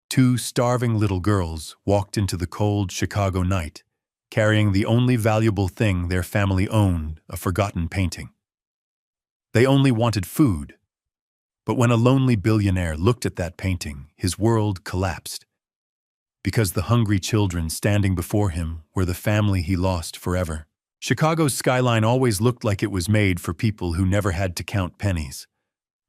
Two starving little girls walked into the cold Chicago night, carrying the only valuable thing their family owned, a forgotten painting. They only wanted food, but when a lonely billionaire looked at that painting, his world collapsed. Because the hungry children standing before him were the family he lost forever. Chicago's skyline always looked like it was made for people who never had to count pennies.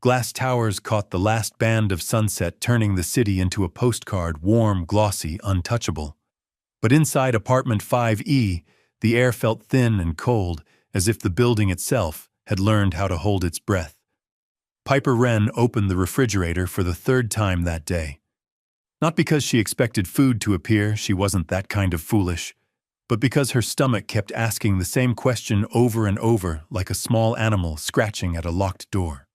Glass towers caught the last band of sunset, turning the city into a postcard, warm, glossy, untouchable. But inside apartment 5E, the air felt thin and cold, as if the building itself had learned how to hold its breath. Piper Wren opened the refrigerator for the third time that day. Not because she expected food to appear, she wasn't that kind of foolish, but because her stomach kept asking the same question over and over, like a small animal scratching at a locked door.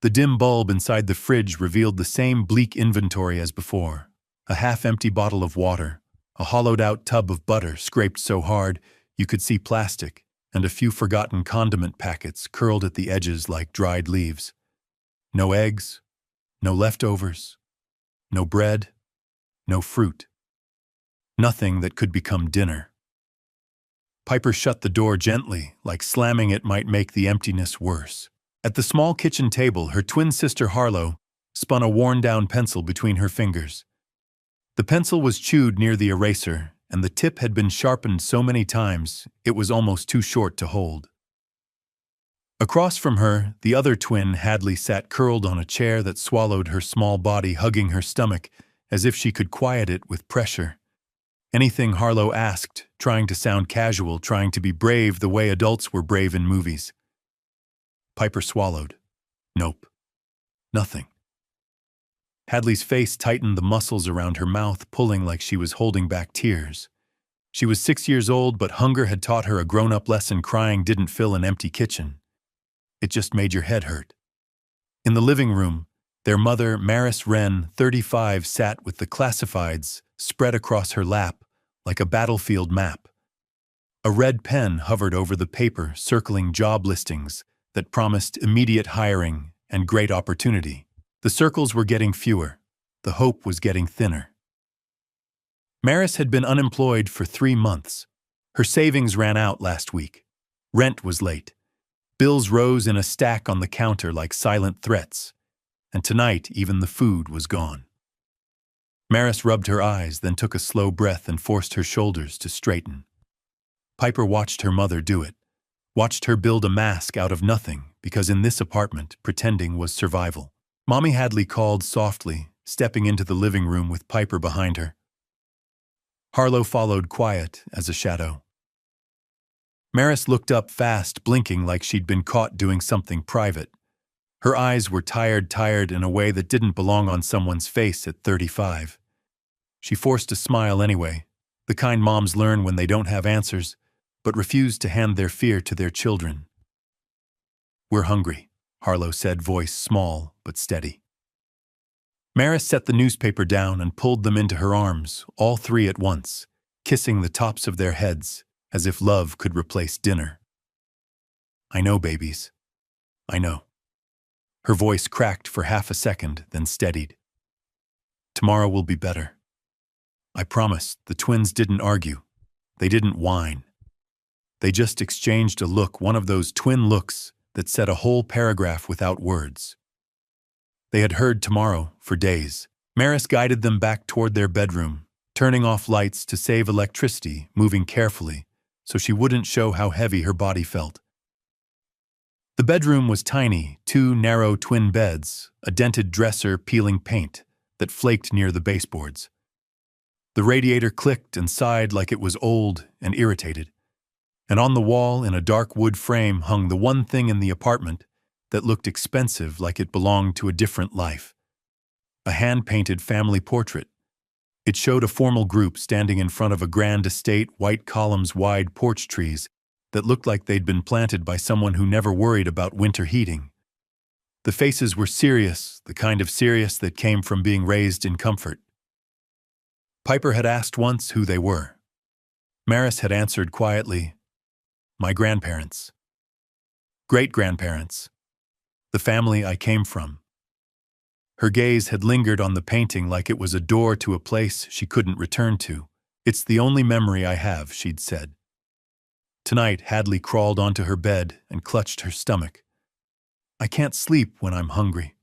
The dim bulb inside the fridge revealed the same bleak inventory as before: a half-empty bottle of water, a hollowed-out tub of butter scraped so hard you could see plastic, and a few forgotten condiment packets curled at the edges like dried leaves. No eggs, no leftovers, no bread, no fruit. Nothing that could become dinner. Piper shut the door gently, like slamming it might make the emptiness worse. At the small kitchen table, her twin sister Harlow spun a worn-down pencil between her fingers. The pencil was chewed near the eraser, and the tip had been sharpened so many times it was almost too short to hold. Across from her, the other twin, Hadley, sat curled on a chair that swallowed her small body, hugging her stomach as if she could quiet it with pressure. Anything Harlow asked, trying to sound casual, trying to be brave the way adults were brave in movies. Piper swallowed. Nope. Nothing. Hadley's face tightened, the muscles around her mouth pulling like she was holding back tears. She was 6 years old, but hunger had taught her a grown-up lesson: crying didn't fill an empty kitchen. It just made your head hurt. In the living room, their mother, Maris Wren, 35, sat with the classifieds spread across her lap like a battlefield map. A red pen hovered over the paper, circling job listings that promised immediate hiring and great opportunity. The circles were getting fewer. The hope was getting thinner. Maris had been unemployed for 3 months. Her savings ran out last week. Rent was late. Bills rose in a stack on the counter like silent threats. And tonight, even the food was gone. Maris rubbed her eyes, then took a slow breath and forced her shoulders to straighten. Piper watched her mother do it. Watched her build a mask out of nothing, because in this apartment, pretending was survival. Mommy, Hadley called softly, stepping into the living room with Piper behind her. Harlow followed, quiet as a shadow. Maris looked up fast, blinking like she'd been caught doing something private. Her eyes were tired in a way that didn't belong on someone's face at 35. She forced a smile anyway, the kind moms learn when they don't have answers, but refused to hand their fear to their children. "We're hungry," Harlow said, voice small but steady. Maris set the newspaper down and pulled them into her arms, all three at once, kissing the tops of their heads as if love could replace dinner. "I know, babies. I know." Her voice cracked for half a second, then steadied. "Tomorrow will be better. I promise." The twins didn't argue. They didn't whine. They just exchanged a look, one of those twin looks that said a whole paragraph without words. They had heard tomorrow for days. Maris guided them back toward their bedroom, turning off lights to save electricity, moving carefully so she wouldn't show how heavy her body felt. The bedroom was tiny, 2 narrow twin beds, a dented dresser peeling paint that flaked near the baseboards. The radiator clicked and sighed like it was old and irritated. And on the wall, in a dark wood frame, hung the one thing in the apartment that looked expensive, like it belonged to a different life: a hand-painted family portrait. It showed a formal group standing in front of a grand estate, white columns, wide porch trees that looked like they'd been planted by someone who never worried about winter heating. The faces were serious, the kind of serious that came from being raised in comfort. Piper had asked once who they were. Maris had answered quietly, "My grandparents. Great-grandparents. The family I came from." Her gaze had lingered on the painting like it was a door to a place she couldn't return to. "It's the only memory I have," she'd said. Tonight, Hadley crawled onto her bed and clutched her stomach. "I can't sleep when I'm hungry."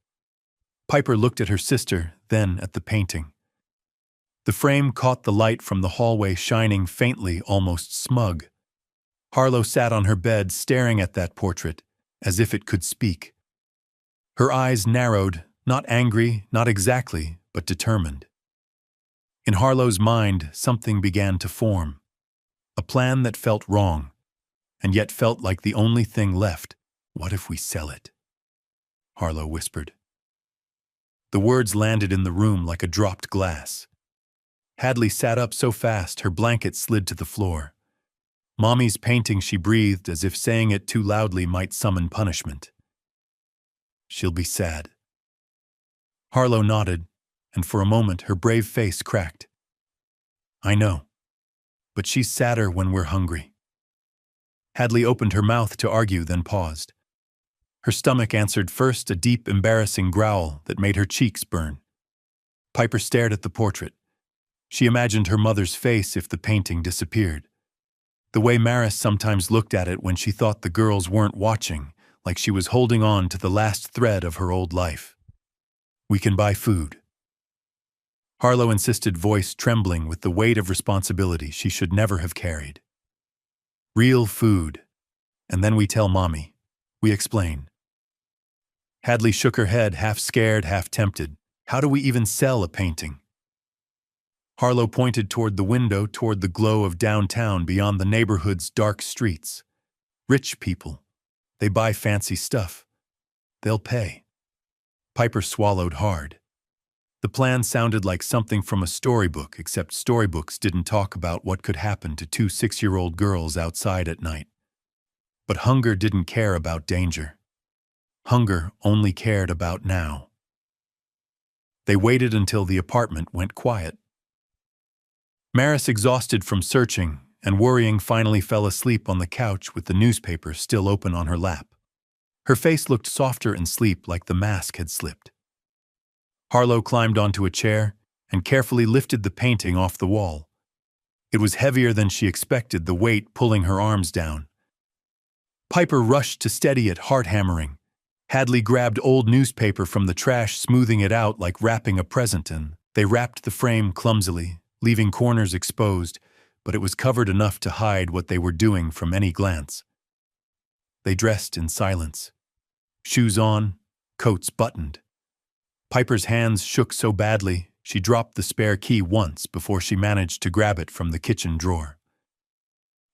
Piper looked at her sister, then at the painting. The frame caught the light from the hallway, shining faintly, almost smug. Harlow sat on her bed, staring at that portrait, as if it could speak. Her eyes narrowed, not angry, not exactly, but determined. In Harlow's mind, something began to form. A plan that felt wrong, and yet felt like the only thing left. "What if we sell it?" Harlow whispered. The words landed in the room like a dropped glass. Hadley sat up so fast her blanket slid to the floor. "Mommy's painting," she breathed, as if saying it too loudly might summon punishment. "She'll be sad." Harlow nodded, and for a moment her brave face cracked. "I know, but she's sadder when we're hungry." Hadley opened her mouth to argue, then paused. Her stomach answered first, a deep, embarrassing growl that made her cheeks burn. Piper stared at the portrait. She imagined her mother's face if the painting disappeared. The way Maris sometimes looked at it when she thought the girls weren't watching, like she was holding on to the last thread of her old life. "We can buy food." Harlow insisted, voice trembling with the weight of responsibility she should never have carried. "Real food. And then we tell Mommy. We explain." Hadley shook her head, half scared, half tempted. "How do we even sell a painting?" Harlow pointed toward the window, toward the glow of downtown beyond the neighborhood's dark streets. "Rich people. They buy fancy stuff. They'll pay." Piper swallowed hard. The plan sounded like something from a storybook, except storybooks didn't talk about what could happen to two 6-year-old girls outside at night. But hunger didn't care about danger. Hunger only cared about now. They waited until the apartment went quiet. Maris, exhausted from searching and worrying, finally fell asleep on the couch with the newspaper still open on her lap. Her face looked softer in sleep, like the mask had slipped. Harlow climbed onto a chair and carefully lifted the painting off the wall. It was heavier than she expected, the weight pulling her arms down. Piper rushed to steady it, heart hammering. Hadley grabbed old newspaper from the trash, smoothing it out like wrapping a present, and they wrapped the frame clumsily, leaving corners exposed, but it was covered enough to hide what they were doing from any glance. They dressed in silence. Shoes on, coats buttoned. Piper's hands shook so badly, she dropped the spare key once before she managed to grab it from the kitchen drawer.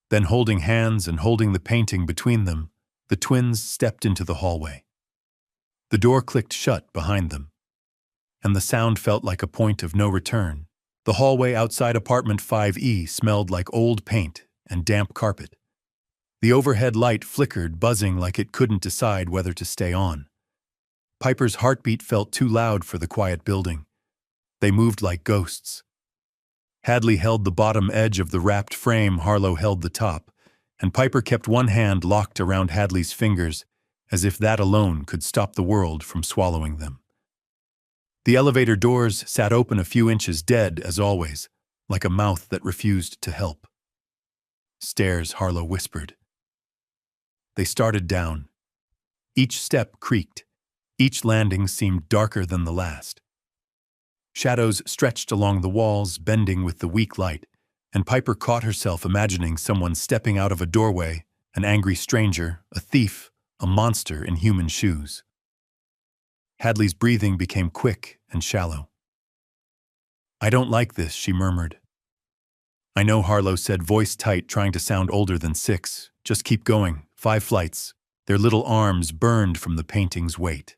Then, holding hands and holding the painting between them, the twins stepped into the hallway. The door clicked shut behind them, and the sound felt like a point of no return. The hallway outside apartment 5E smelled like old paint and damp carpet. The overhead light flickered, buzzing like it couldn't decide whether to stay on. Piper's heartbeat felt too loud for the quiet building. They moved like ghosts. Hadley held the bottom edge of the wrapped frame, Harlow held the top, and Piper kept one hand locked around Hadley's fingers, as if that alone could stop the world from swallowing them. The elevator doors sat open a few inches, dead as always, like a mouth that refused to help. "Stairs," Harlow whispered. They started down. Each step creaked. Each landing seemed darker than the last. Shadows stretched along the walls, bending with the weak light, and Piper caught herself imagining someone stepping out of a doorway, an angry stranger, a thief, a monster in human shoes. Hadley's breathing became quick and shallow. "I don't like this," she murmured. "I know," Harlow said, voice tight, trying to sound older than 6. "Just keep going. 5 flights." Their little arms burned from the painting's weight.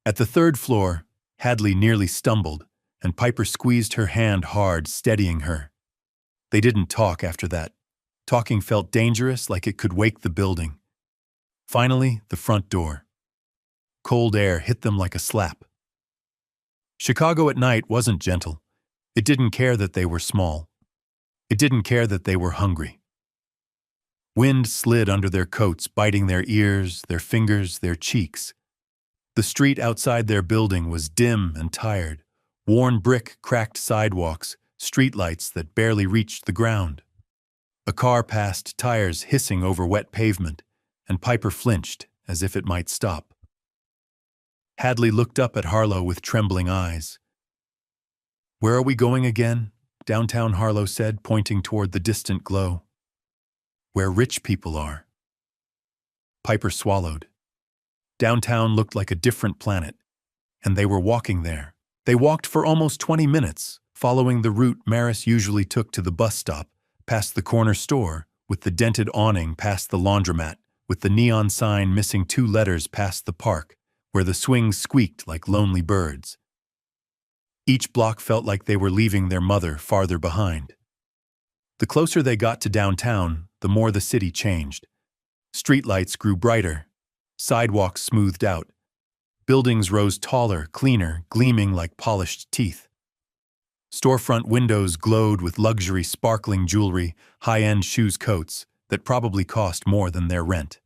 At the 3rd floor, Hadley nearly stumbled, and Piper squeezed her hand hard, steadying her. They didn't talk after that. Talking felt dangerous, like it could wake the building. Finally, the front door. Cold air hit them like a slap. Chicago at night wasn't gentle. It didn't care that they were small. It didn't care that they were hungry. Wind slid under their coats, biting their ears, their fingers, their cheeks. The street outside their building was dim and tired, worn brick, cracked sidewalks, streetlights that barely reached the ground. A car passed, tires hissing over wet pavement, and Piper flinched as if it might stop. Hadley looked up at Harlow with trembling eyes. "Where are we going again?" Downtown, Harlow said, pointing toward the distant glow. "Where rich people are." Piper swallowed. Downtown looked like a different planet, and they were walking there. They walked for almost 20 minutes, following the route Maris usually took to the bus stop, past the corner store, with the dented awning past the laundromat, with the neon sign missing 2 letters past the park, where the swings squeaked like lonely birds. Each block felt like they were leaving their mother farther behind. The closer they got to downtown, the more the city changed. Streetlights grew brighter, sidewalks smoothed out. Buildings rose taller, cleaner, gleaming like polished teeth. Storefront windows glowed with luxury sparkling jewelry, high-end shoes coats that probably cost more than their rent.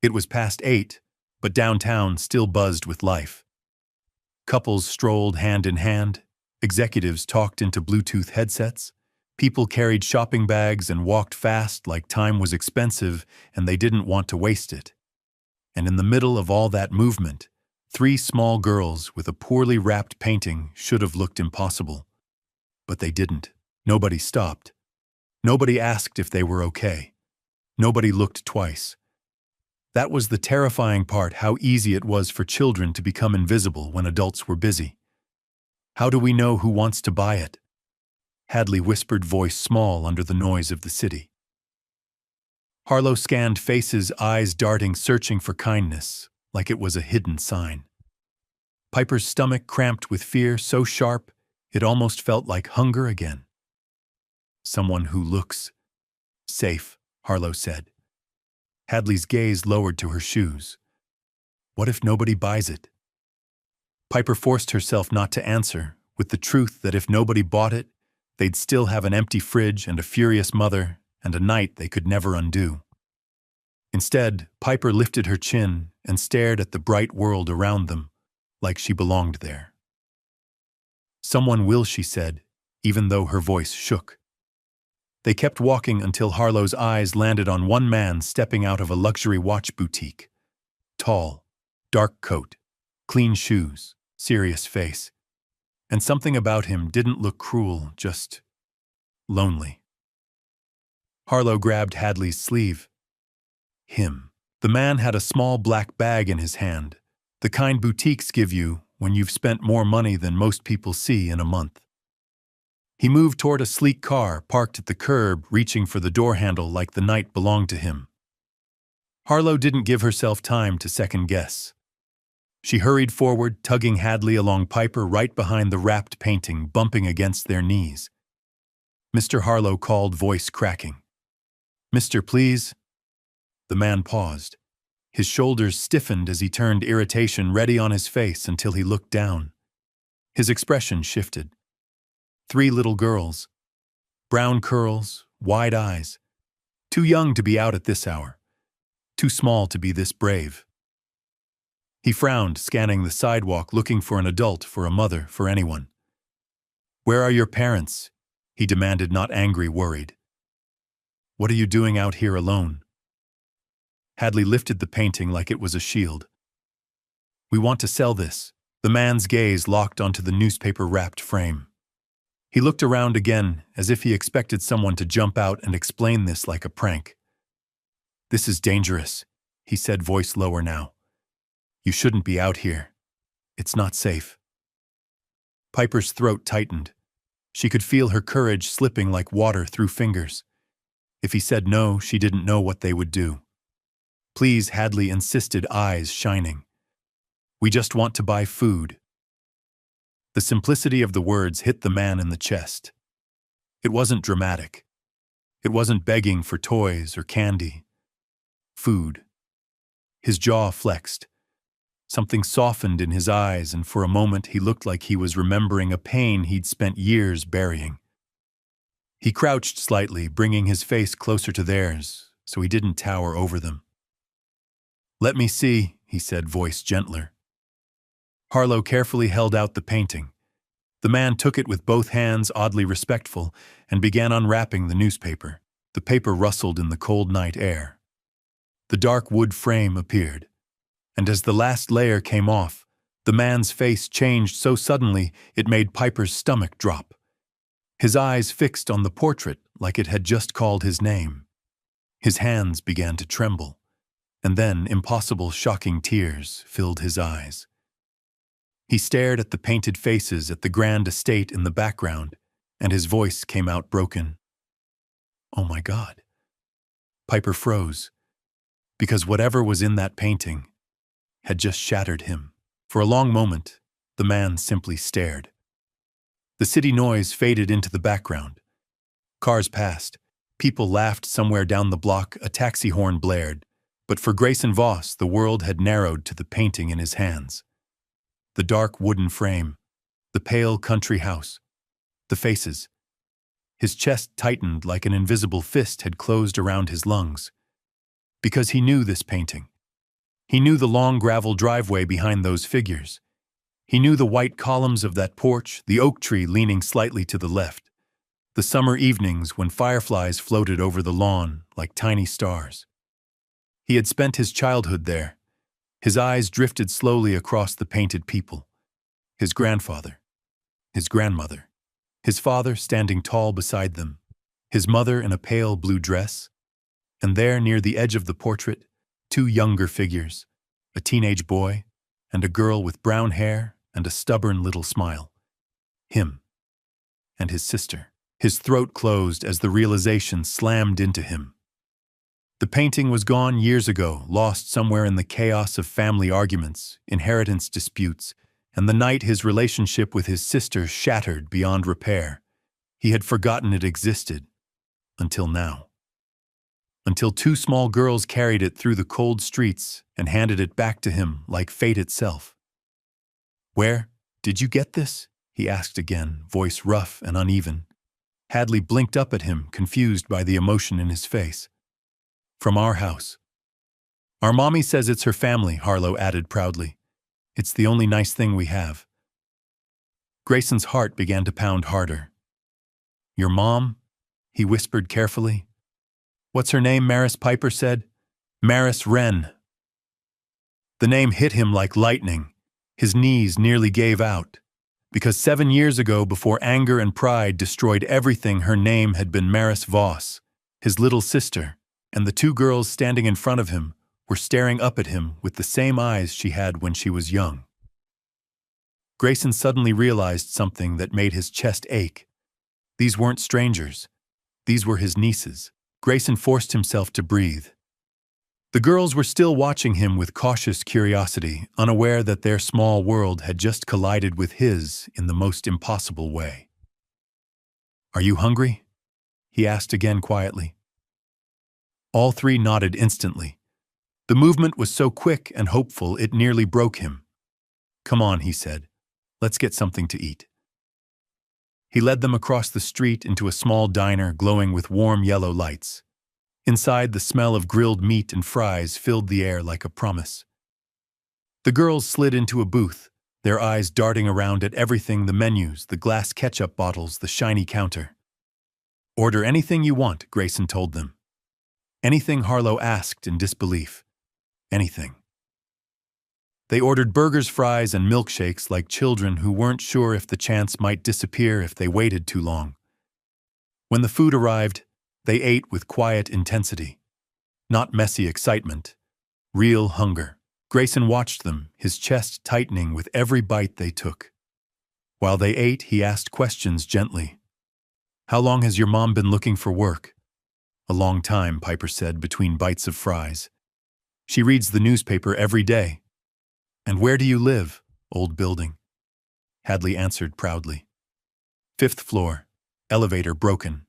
It was past 8, but downtown still buzzed with life. Couples strolled hand in hand, executives talked into Bluetooth headsets, people carried shopping bags and walked fast like time was expensive and they didn't want to waste it. And in the middle of all that movement, 3 small girls with a poorly wrapped painting should have looked impossible. But they didn't. Nobody stopped. Nobody asked if they were okay. Nobody looked twice. That was the terrifying part, how easy it was for children to become invisible when adults were busy. "How do we know who wants to buy it?" Hadley whispered, voice small under the noise of the city. Harlow scanned faces, eyes darting, searching for kindness, like it was a hidden sign. Piper's stomach cramped with fear so sharp it almost felt like hunger again. "Someone who looks safe," Harlow said. Hadley's gaze lowered to her shoes. "What if nobody buys it?" Piper forced herself not to answer, with the truth that if nobody bought it, they'd still have an empty fridge and a furious mother and a night they could never undo. Instead, Piper lifted her chin and stared at the bright world around them, like she belonged there. "Someone will," she said, even though her voice shook. They kept walking until Harlow's eyes landed on one man stepping out of a luxury watch boutique. Tall, dark coat, clean shoes, serious face. And something about him didn't look cruel, just lonely. Harlow grabbed Hadley's sleeve. Him. The man had a small black bag in his hand, the kind boutiques give you when you've spent more money than most people see in a month. He moved toward a sleek car parked at the curb, reaching for the door handle like the night belonged to him. Harlow didn't give herself time to second guess. She hurried forward, tugging Hadley along Piper right behind the wrapped painting, bumping against their knees. "Mr. Harlow," called, voice cracking. "Mr. Please?" The man paused. His shoulders stiffened as he turned, irritation ready on his face until he looked down. His expression shifted. 3 little girls. Brown curls, wide eyes. Too young to be out at this hour. Too small to be this brave. He frowned, scanning the sidewalk, looking for an adult, for a mother, for anyone. "Where are your parents?" he demanded, not angry, worried. "What are you doing out here alone?" Hadley lifted the painting like it was a shield. "We want to sell this." The man's gaze locked onto the newspaper-wrapped frame. He looked around again, as if he expected someone to jump out and explain this like a prank. "This is dangerous," he said, voice lower now. "You shouldn't be out here. It's not safe." Piper's throat tightened. She could feel her courage slipping like water through fingers. If he said no, she didn't know what they would do. "Please," Hadley insisted, eyes shining. "We just want to buy food." The simplicity of the words hit the man in the chest. It wasn't dramatic. It wasn't begging for toys or candy. Food. His jaw flexed. Something softened in his eyes, and for a moment he looked like he was remembering a pain he'd spent years burying. He crouched slightly, bringing his face closer to theirs, so he didn't tower over them. "Let me see," he said, voice gentler. Harlow carefully held out the painting. The man took it with both hands, oddly respectful, and began unwrapping the newspaper. The paper rustled in the cold night air. The dark wood frame appeared, and as the last layer came off, the man's face changed so suddenly it made Piper's stomach drop. His eyes fixed on the portrait like it had just called his name. His hands began to tremble, and then impossible, shocking tears filled his eyes. He stared at the painted faces at the grand estate in the background, and his voice came out broken. "Oh my God." Piper froze, because whatever was in that painting had just shattered him. For a long moment, the man simply stared. The city noise faded into the background. Cars passed. People laughed somewhere down the block. A taxi horn blared. But for Grayson Voss, the world had narrowed to the painting in his hands. The dark wooden frame, the pale country house, the faces. His chest tightened like an invisible fist had closed around his lungs. Because he knew this painting. He knew the long gravel driveway behind those figures. He knew the white columns of that porch, the oak tree leaning slightly to the left, the summer evenings when fireflies floated over the lawn like tiny stars. He had spent his childhood there. His eyes drifted slowly across the painted people. His grandfather, his grandmother, his father standing tall beside them, his mother in a pale blue dress, and there near the edge of the portrait, two younger figures, a teenage boy and a girl with brown hair and a stubborn little smile. Him and his sister. His throat closed as the realization slammed into him. The painting was gone years ago, lost somewhere in the chaos of family arguments, inheritance disputes, and the night his relationship with his sister shattered beyond repair. He had forgotten it existed, until now. Until two small girls carried it through the cold streets and handed it back to him like fate itself. "Where did you get this?" he asked again, voice rough and uneven. Hadley blinked up at him, confused by the emotion in his face. "From our house." "Our mommy says it's her family," Harlow added proudly. "It's the only nice thing we have." Grayson's heart began to pound harder. "Your mom?" he whispered carefully. "What's her name?" Maris Piper said. "Maris Wren." The name hit him like lightning. His knees nearly gave out. Because 7 years ago, before anger and pride destroyed everything, her name had been Maris Voss. His little sister, and the two girls standing in front of him, were staring up at him with the same eyes she had when she was young. Grayson suddenly realized something that made his chest ache. These weren't strangers. These were his nieces. Grayson forced himself to breathe. The girls were still watching him with cautious curiosity, unaware that their small world had just collided with his in the most impossible way. "Are you hungry?" he asked again quietly. All three nodded instantly. The movement was so quick and hopeful it nearly broke him. "Come on," he said. "Let's get something to eat." He led them across the street into a small diner glowing with warm yellow lights. Inside, the smell of grilled meat and fries filled the air like a promise. The girls slid into a booth, their eyes darting around at everything: the menus, the glass ketchup bottles, the shiny counter. "Order anything you want," Grayson told them. "Anything?" Harlow asked in disbelief. "Anything." They ordered burgers, fries, and milkshakes like children who weren't sure if the chance might disappear if they waited too long. When the food arrived, they ate with quiet intensity. Not messy excitement, real hunger. Grayson watched them, his chest tightening with every bite they took. While they ate, he asked questions gently. "How long has your mom been looking for work?" "A long time," Piper said between bites of fries. "She reads the newspaper every day." "And where do you live?" "Old building," Hadley answered proudly. "5th floor, elevator broken."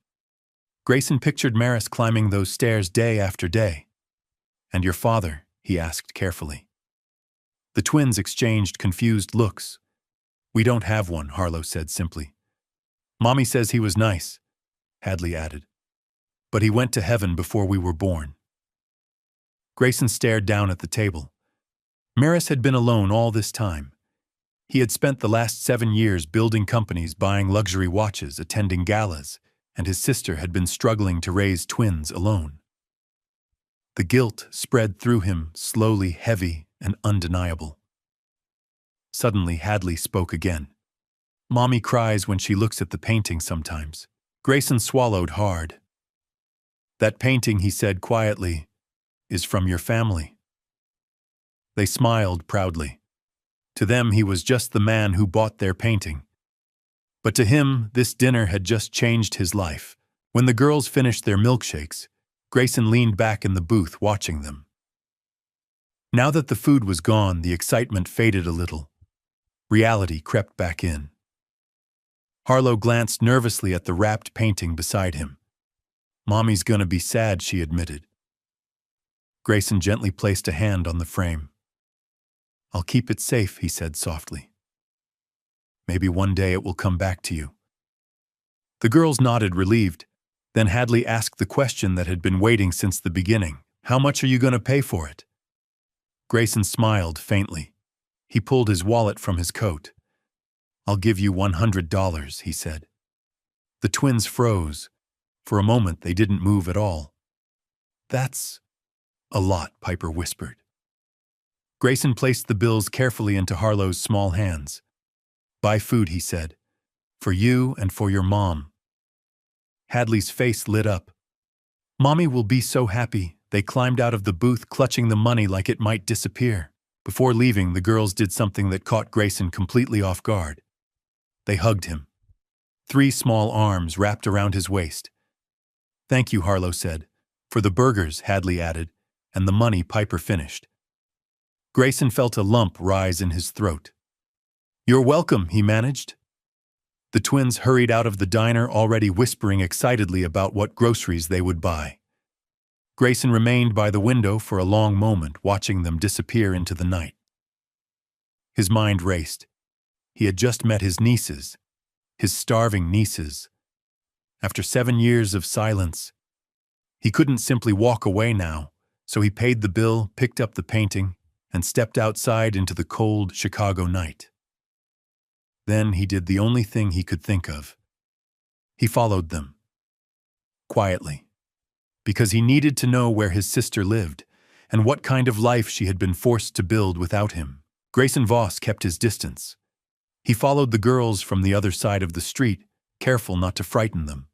Grayson pictured Maris climbing those stairs day after day. "And your father?" he asked carefully. The twins exchanged confused looks. "We don't have one," Harlow said simply. "Mommy says he was nice," Hadley added. "But he went to heaven before we were born." Grayson stared down at the table. Maris had been alone all this time. He had spent the last 7 years building companies, buying luxury watches, attending galas, and his sister had been struggling to raise twins alone. The guilt spread through him, slowly, heavy, and undeniable. Suddenly, Hadley spoke again. "Mommy cries when she looks at the painting sometimes." Grayson swallowed hard. "That painting," he said quietly, "is from your family." They smiled proudly. To them, he was just the man who bought their painting. But to him, this dinner had just changed his life. When the girls finished their milkshakes, Grayson leaned back in the booth watching them. Now that the food was gone, the excitement faded a little. Reality crept back in. Harlow glanced nervously at the wrapped painting beside him. "Mommy's gonna be sad," she admitted. Grayson gently placed a hand on the frame. "I'll keep it safe," he said softly. "Maybe one day it will come back to you." The girls nodded, relieved. Then Hadley asked the question that had been waiting since the beginning. "How much are you going to pay for it?" Grayson smiled faintly. He pulled his wallet from his coat. "I'll give you $100, he said. The twins froze. For a moment, they didn't move at all. "That's a lot," Piper whispered. Grayson placed the bills carefully into Harlow's small hands. "Buy food," he said. "For you and for your mom." Hadley's face lit up. "Mommy will be so happy." They climbed out of the booth, clutching the money like it might disappear. Before leaving, the girls did something that caught Grayson completely off guard. They hugged him. 3 small arms wrapped around his waist. "Thank you," Harlow said. "For the burgers," Hadley added, "and the money," Piper finished. Grayson felt a lump rise in his throat. "You're welcome," he managed. The twins hurried out of the diner, already whispering excitedly about what groceries they would buy. Grayson remained by the window for a long moment, watching them disappear into the night. His mind raced. He had just met his nieces, his starving nieces. After 7 years of silence, he couldn't simply walk away now, so he paid the bill, picked up the painting, and stepped outside into the cold Chicago night. Then he did the only thing he could think of. He followed them. Quietly. Because he needed to know where his sister lived, and what kind of life she had been forced to build without him. Grayson Voss kept his distance. He followed the girls from the other side of the street, careful not to frighten them.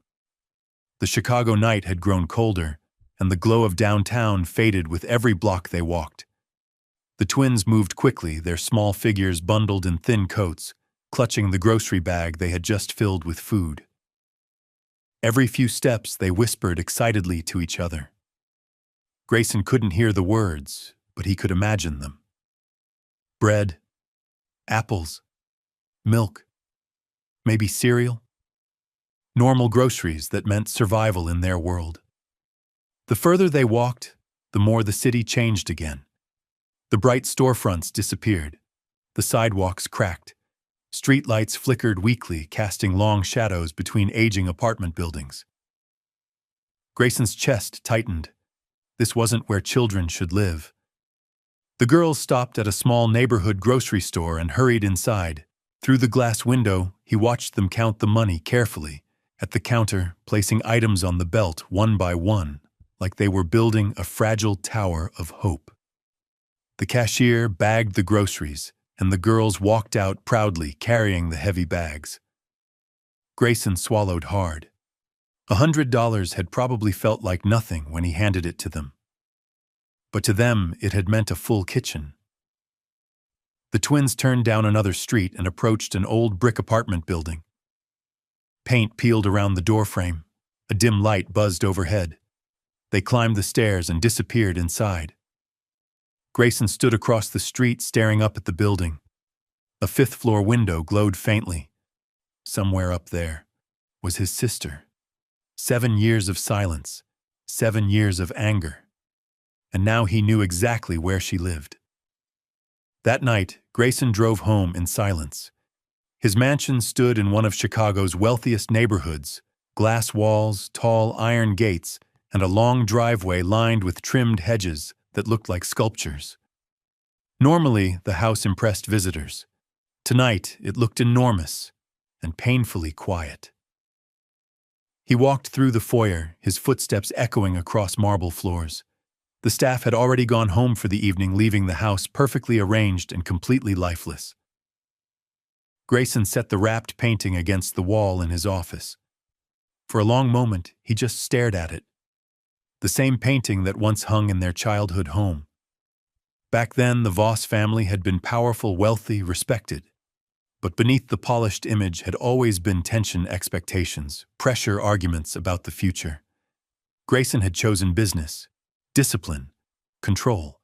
The Chicago night had grown colder, and the glow of downtown faded with every block they walked. The twins moved quickly, their small figures bundled in thin coats, clutching the grocery bag they had just filled with food. Every few steps, they whispered excitedly to each other. Grayson couldn't hear the words, but he could imagine them. Bread, apples, milk, maybe cereal. Normal groceries that meant survival in their world. The further they walked, the more the city changed again. The bright storefronts disappeared. The sidewalks cracked. Streetlights flickered weakly, casting long shadows between aging apartment buildings. Grayson's chest tightened. This wasn't where children should live. The girls stopped at a small neighborhood grocery store and hurried inside. Through the glass window, he watched them count the money carefully, at the counter, placing items on the belt one by one, like they were building a fragile tower of hope. The cashier bagged the groceries, and the girls walked out proudly, carrying the heavy bags. Grayson swallowed hard. $100 had probably felt like nothing when he handed it to them. But to them, it had meant a full kitchen. The twins turned down another street and approached an old brick apartment building. Paint peeled around the doorframe. A dim light buzzed overhead. They climbed the stairs and disappeared inside. Grayson stood across the street, staring up at the building. A 5th-floor window glowed faintly. Somewhere up there was his sister. 7 years of silence, 7 years of anger. And now he knew exactly where she lived. That night, Grayson drove home in silence. His mansion stood in one of Chicago's wealthiest neighborhoods, glass walls, tall iron gates, and a long driveway lined with trimmed hedges that looked like sculptures. Normally, the house impressed visitors. Tonight, it looked enormous and painfully quiet. He walked through the foyer, his footsteps echoing across marble floors. The staff had already gone home for the evening, leaving the house perfectly arranged and completely lifeless. Grayson set the wrapped painting against the wall in his office. For a long moment, he just stared at it. The same painting that once hung in their childhood home. Back then, the Voss family had been powerful, wealthy, respected. But beneath the polished image had always been tension, expectations, pressure, arguments about the future. Grayson had chosen business, discipline, control.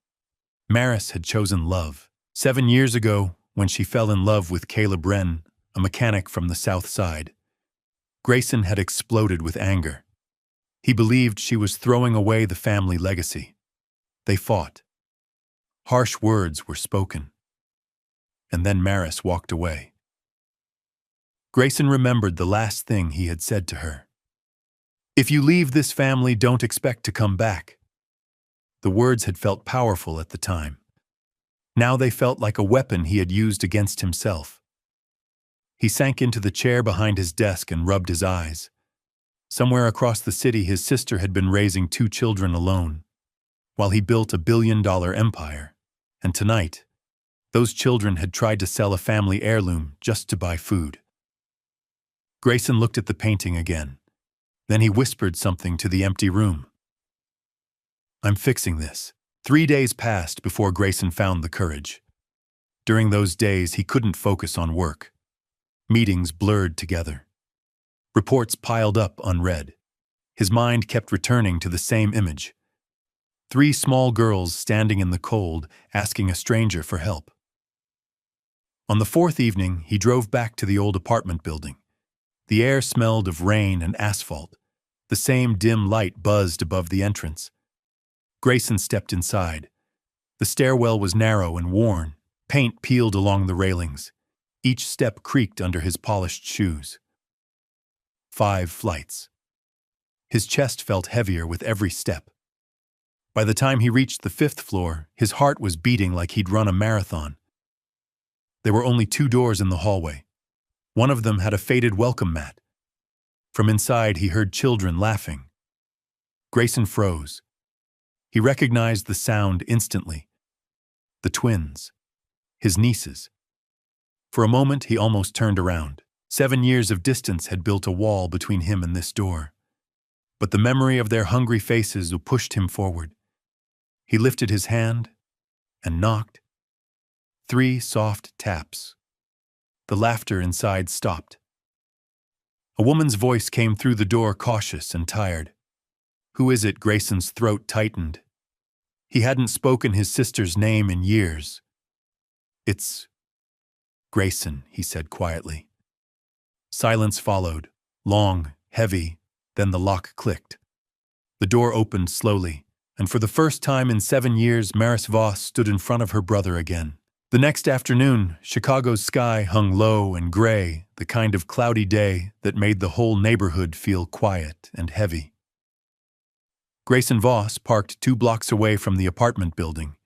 Maris had chosen love. 7 years ago, when she fell in love with Caleb Wren, a mechanic from the South Side, Grayson had exploded with anger. He believed she was throwing away the family legacy. They fought. Harsh words were spoken. And then Maris walked away. Grayson remembered the last thing he had said to her. "If you leave this family, don't expect to come back." The words had felt powerful at the time. Now they felt like a weapon he had used against himself. He sank into the chair behind his desk and rubbed his eyes. Somewhere across the city, his sister had been raising 2 children alone, while he built a billion-dollar empire. And tonight, those children had tried to sell a family heirloom just to buy food. Grayson looked at the painting again. Then he whispered something to the empty room. "I'm fixing this." 3 days passed before Grayson found the courage. During those days, he couldn't focus on work. Meetings blurred together. Reports piled up unread. His mind kept returning to the same image. 3 small girls standing in the cold, asking a stranger for help. On the 4th evening, he drove back to the old apartment building. The air smelled of rain and asphalt. The same dim light buzzed above the entrance. Grayson stepped inside. The stairwell was narrow and worn. Paint peeled along the railings. Each step creaked under his polished shoes. 5 flights. His chest felt heavier with every step. By the time he reached the 5th floor, his heart was beating like he'd run a marathon. There were only 2 doors in the hallway. One of them had a faded welcome mat. From inside, he heard children laughing. Grayson froze. He recognized the sound instantly. The twins. His nieces. For a moment, he almost turned around. 7 years of distance had built a wall between him and this door. But the memory of their hungry faces pushed him forward. He lifted his hand and knocked. 3 soft taps. The laughter inside stopped. A woman's voice came through the door, cautious and tired. "Who is it?" Grayson's throat tightened. He hadn't spoken his sister's name in years. "It's Grayson," he said quietly. Silence followed, long, heavy, then the lock clicked. The door opened slowly, and for the first time in 7 years, Maris Voss stood in front of her brother again. The next afternoon, Chicago's sky hung low and gray, the kind of cloudy day that made the whole neighborhood feel quiet and heavy. Grayson Voss parked 2 blocks away from the apartment building.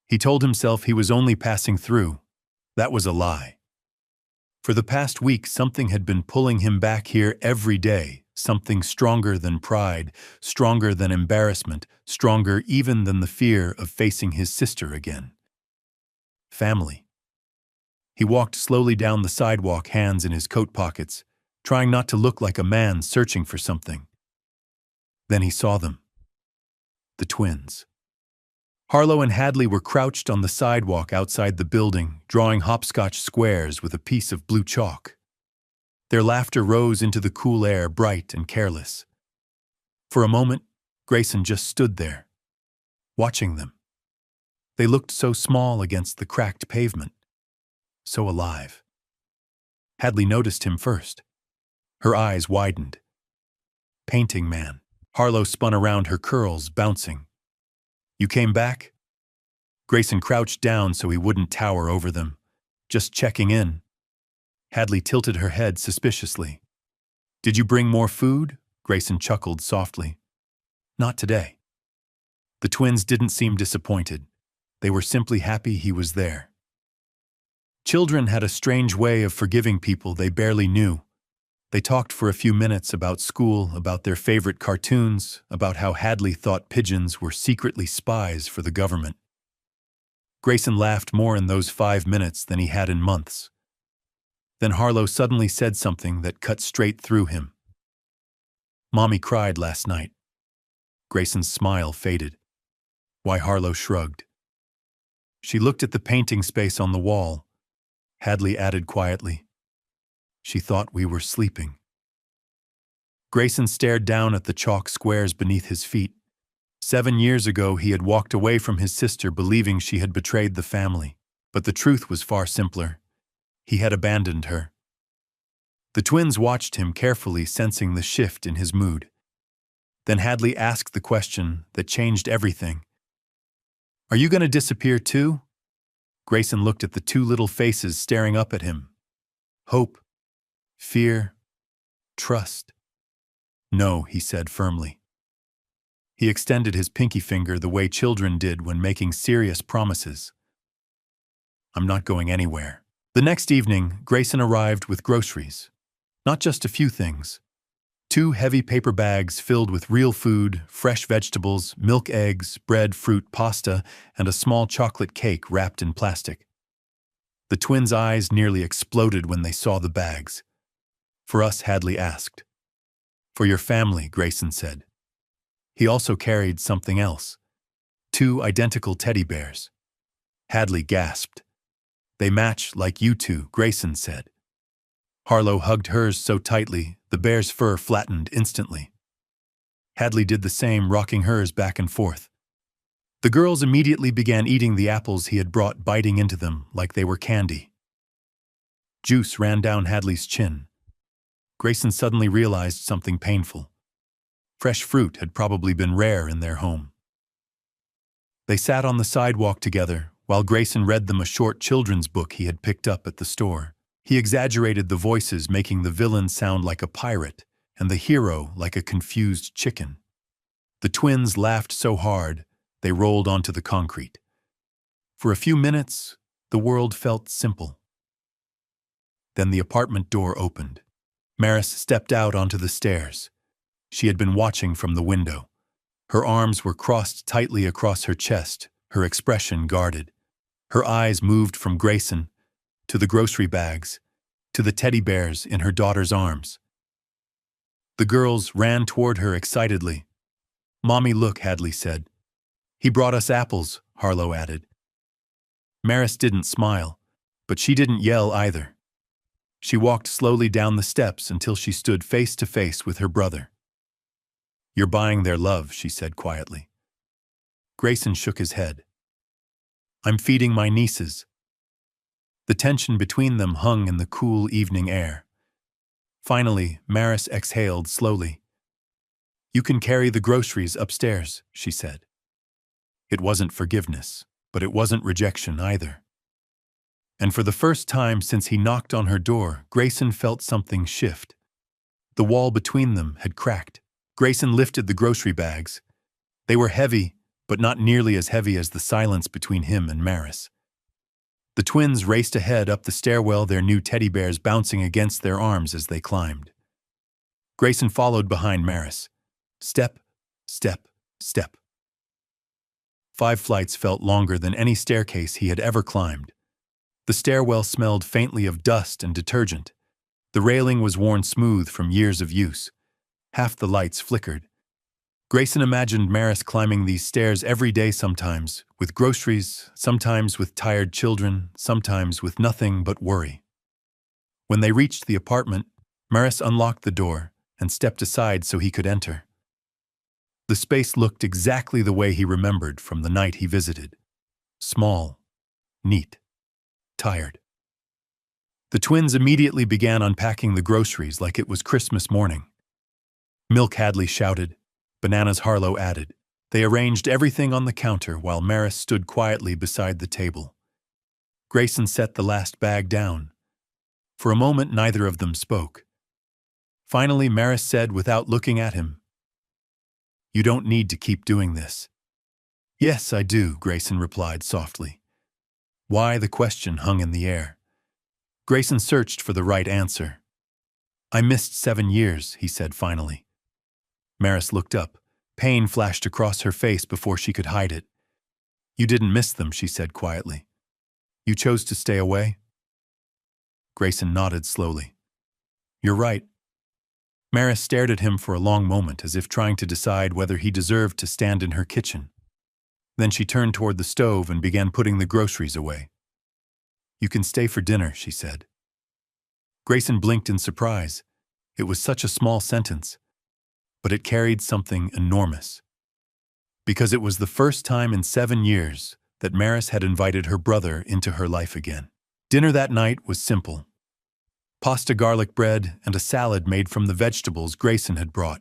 He told himself he was only passing through. That was a lie. For the past week, something had been pulling him back here every day, something stronger than pride, stronger than embarrassment, stronger even than the fear of facing his sister again. Family. He walked slowly down the sidewalk, hands in his coat pockets, trying not to look like a man searching for something. Then he saw them. The twins. Harlow and Hadley were crouched on the sidewalk outside the building, drawing hopscotch squares with a piece of blue chalk. Their laughter rose into the cool air, bright and careless. For a moment, Grayson just stood there, watching them. They looked so small against the cracked pavement, so alive. Hadley noticed him first. Her eyes widened. "Painting man." Harlow spun around, her curls bouncing. "You came back?" Grayson crouched down so he wouldn't tower over them. "Just checking in." Hadley tilted her head suspiciously. "Did you bring more food?" Grayson chuckled softly. "Not today." The twins didn't seem disappointed. They were simply happy he was there. Children had a strange way of forgiving people they barely knew. They talked for a few minutes about school, about their favorite cartoons, about how Hadley thought pigeons were secretly spies for the government. Grayson laughed more in those 5 minutes than he had in months. Then Harlow suddenly said something that cut straight through him. "Mommy cried last night." Grayson's smile faded. Why, Harlow shrugged. "She looked at the painting space on the wall," Hadley added quietly. "She thought we were sleeping." Grayson stared down at the chalk squares beneath his feet. 7 years ago, he had walked away from his sister believing she had betrayed the family. But the truth was far simpler. He had abandoned her. The twins watched him carefully, sensing the shift in his mood. Then Hadley asked the question that changed everything. "Are you going to disappear too?" Grayson looked at the two little faces staring up at him. Hope, fear, trust. "No," he said firmly. He extended his pinky finger the way children did when making serious promises. "I'm not going anywhere." The next evening, Grayson arrived with groceries. Not just a few things. 2 heavy paper bags filled with real food, fresh vegetables, milk, eggs, bread, fruit, pasta, and a small chocolate cake wrapped in plastic. The twins' eyes nearly exploded when they saw the bags. "For us," Hadley asked. "For your family," Grayson said. He also carried something else. 2 identical teddy bears. Hadley gasped. "They match like you two," Grayson said. Harlow hugged hers so tightly, the bear's fur flattened instantly. Hadley did the same, rocking hers back and forth. The girls immediately began eating the apples he had brought, biting into them like they were candy. Juice ran down Hadley's chin. Grayson suddenly realized something painful. Fresh fruit had probably been rare in their home. They sat on the sidewalk together, while Grayson read them a short children's book he had picked up at the store. He exaggerated the voices, making the villain sound like a pirate and the hero like a confused chicken. The twins laughed so hard, they rolled onto the concrete. For a few minutes, the world felt simple. Then the apartment door opened. Maris stepped out onto the stairs. She had been watching from the window. Her arms were crossed tightly across her chest, her expression guarded. Her eyes moved from Grayson to the grocery bags, to the teddy bears in her daughter's arms. The girls ran toward her excitedly. "Mommy, look," Hadley said. "He brought us apples," Harlow added. Maris didn't smile, but she didn't yell either. She walked slowly down the steps until she stood face to face with her brother. "You're buying their love," she said quietly. Grayson shook his head. "I'm feeding my nieces." The tension between them hung in the cool evening air. Finally, Maris exhaled slowly. "You can carry the groceries upstairs," she said. It wasn't forgiveness, but it wasn't rejection either. And for the first time since he knocked on her door, Grayson felt something shift. The wall between them had cracked. Grayson lifted the grocery bags. They were heavy, but not nearly as heavy as the silence between him and Maris. The twins raced ahead up the stairwell, their new teddy bears bouncing against their arms as they climbed. Grayson followed behind Maris. Step, step, step. 5 flights felt longer than any staircase he had ever climbed. The stairwell smelled faintly of dust and detergent. The railing was worn smooth from years of use. Half the lights flickered. Grayson imagined Maris climbing these stairs every day, sometimes with groceries, sometimes with tired children, sometimes with nothing but worry. When they reached the apartment, Maris unlocked the door and stepped aside so he could enter. The space looked exactly the way he remembered from the night he visited. Small, neat, tired. The twins immediately began unpacking the groceries like it was Christmas morning. "Milk," Hadley shouted. "Bananas," Harlow added. They arranged everything on the counter while Maris stood quietly beside the table. Grayson set the last bag down. For a moment, neither of them spoke. Finally, Maris said without looking at him, "You don't need to keep doing this." "Yes, I do," Grayson replied softly. Why, the question hung in the air. Grayson searched for the right answer. I missed 7 years, he said finally. Maris looked up. Pain flashed across her face before she could hide it. You didn't miss them, she said quietly. You chose to stay away? Grayson nodded slowly. You're right. Maris stared at him for a long moment as if trying to decide whether he deserved to stand in her kitchen. Then she turned toward the stove and began putting the groceries away. You can stay for dinner, she said. Grayson blinked in surprise. It was such a small sentence, but it carried something enormous. Because it was the first time in 7 years that Maris had invited her brother into her life again. Dinner that night was simple. Pasta, garlic bread, and a salad made from the vegetables Grayson had brought.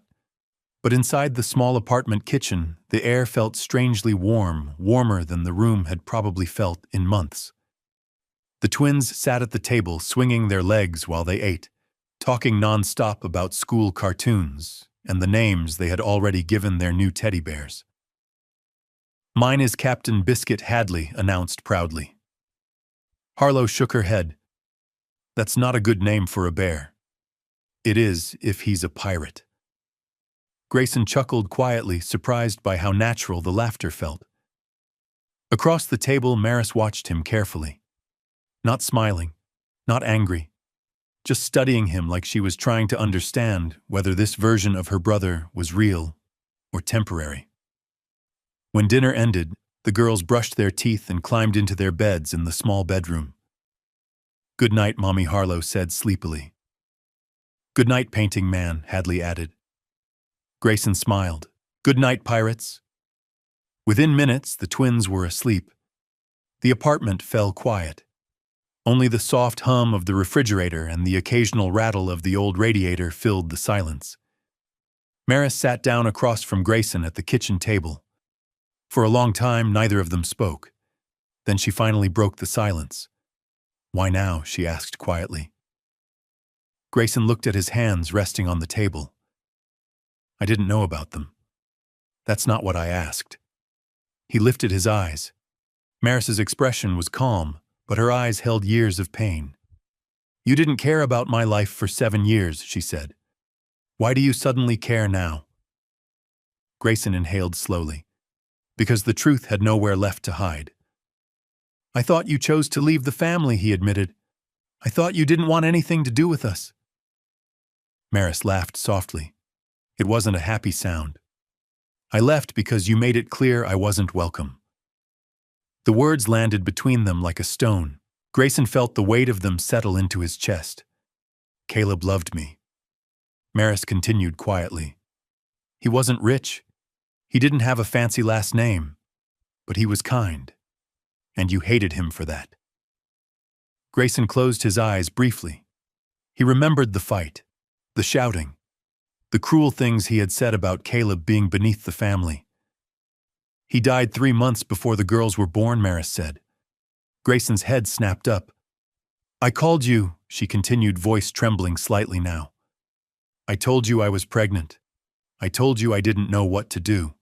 But inside the small apartment kitchen, the air felt strangely warm, warmer than the room had probably felt in months. The twins sat at the table, swinging their legs while they ate, talking non-stop about school cartoons and the names they had already given their new teddy bears. Mine is Captain Biscuit Hadley, announced proudly. Harlow shook her head. That's not a good name for a bear. It is if he's a pirate. Grayson chuckled quietly, surprised by how natural the laughter felt. Across the table, Maris watched him carefully. Not smiling, not angry, just studying him like she was trying to understand whether this version of her brother was real or temporary. When dinner ended, the girls brushed their teeth and climbed into their beds in the small bedroom. Good night, Mommy, Harlow said sleepily. Good night, painting man, Hadley added. Grayson smiled. Good night, pirates. Within minutes, the twins were asleep. The apartment fell quiet. Only the soft hum of the refrigerator and the occasional rattle of the old radiator filled the silence. Maris sat down across from Grayson at the kitchen table. For a long time, neither of them spoke. Then she finally broke the silence. Why now? She asked quietly. Grayson looked at his hands resting on the table. I didn't know about them. That's not what I asked. He lifted his eyes. Maris's expression was calm, but her eyes held years of pain. You didn't care about my life for 7 years, she said. Why do you suddenly care now? Grayson inhaled slowly. Because the truth had nowhere left to hide. I thought you chose to leave the family, he admitted. I thought you didn't want anything to do with us. Maris laughed softly. It wasn't a happy sound. I left because you made it clear I wasn't welcome. The words landed between them like a stone. Grayson felt the weight of them settle into his chest. Caleb loved me. Maris continued quietly. He wasn't rich. He didn't have a fancy last name. But he was kind. And you hated him for that. Grayson closed his eyes briefly. He remembered the fight, the shouting, the cruel things he had said about Caleb being beneath the family. He died 3 months before the girls were born, Maris said. Grayson's head snapped up. I called you, she continued, voice trembling slightly now. I told you I was pregnant. I told you I didn't know what to do.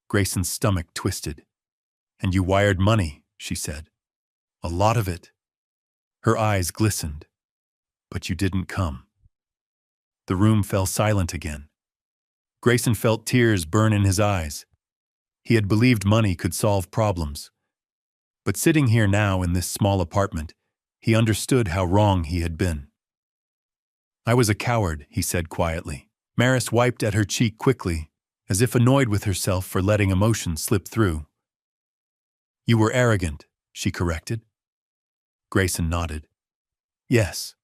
Grayson's stomach twisted. And you wired money, she said. A lot of it. Her eyes glistened. But you didn't come. The room fell silent again. Grayson felt tears burn in his eyes. He had believed money could solve problems. But sitting here now in this small apartment, he understood how wrong he had been. I was a coward, he said quietly. Maris wiped at her cheek quickly, as if annoyed with herself for letting emotion slip through. You were arrogant, she corrected. Grayson nodded. Yes.